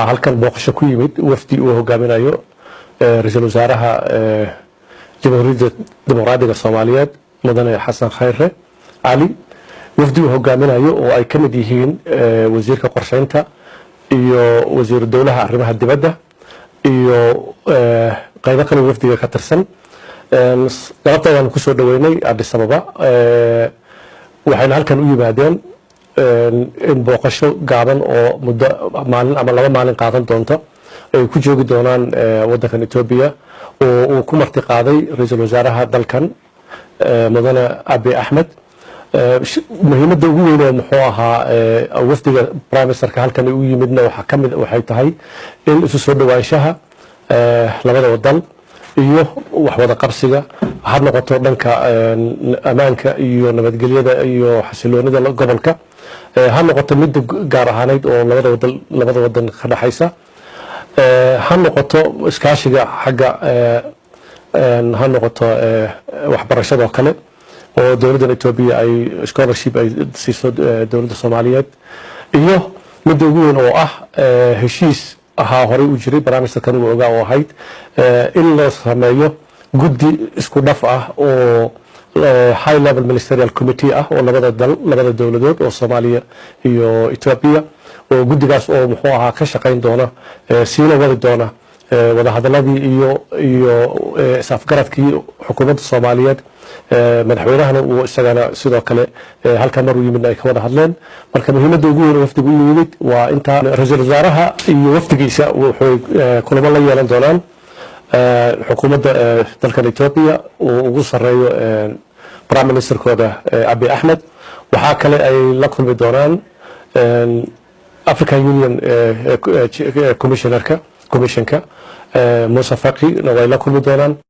halkan booqasho ku yimid wafdi uu hogaaminayo ra'iisul wasaaraha jamhuuriyadda dimuqraadiga Soomaaliyeed mudane Xasan Khayre Ali wafdi uu hogaaminayo oo ay kamid yihiin wasiirka qorsheynta iyo wasiir dawlaha arrimaha dibadda iyo qaybo kale wafdiga ka tirsan galabtaan ku soo dhaweynay Addis Ababa waxayna halkan u yimaadeen in booqasho gaaban oo muddo maalin ama laba maalin qaadan doonto ay ku joogi doonaan wadankan Itoobiya oo uu ku marti qaaday ra'iisul wasaaraha dalkan mudane Abiy Ahmed muhiimadda ugu weyn ee muxuu ahaa wafdiga prime ministerka halkan u yimidna waxay tahay in isu soo dhawaanshaha labada wadan iyo wax wada qabsiga ha noqoto dhanka amaanka iyo nabadgelyada iyo xasiloonida gobolka ha noqoto mid gaar ahaaneed oo labada wadan ka dhaxaysa ha noqoto iskaashiga xagga ha noqoto waxbarashada kale oo dawladda Itoobiya ay scholarship ay siiso dawladda Soomaaliyeed iyo mid ugu weyn oo ah heshiis aha hore u jiray barnaamijkan uu ogaa oo ahayd in la sameeyo guddi isku dhaf ah oo high level ministerial committee ah oo labada dawladood oo Soomaaliya iyo Itoobiya oo guddigaas oo muxuu ahaa ka shaqeyn doona siina wadi doona wada hadaladii iyo safgaradkii xukuumadda Soomaaliyeed madaxweynahana uu isagana sidoo kale halka mar uu yimid ay ka wada hadleen marka muhiimadda ugu weyn wafdigu yimid waa inta ra'iisul wasaaraha iyo wafdigiisa wuxuu kulamo la yeelan doonaan xukuumadda dalka Itoobiya oo ugu sareeyo prime ministerkooda Abiy Ahmed waxa kale ay la kulmi doonaan African Union commissionka Musa Faki way la kulmi doonaan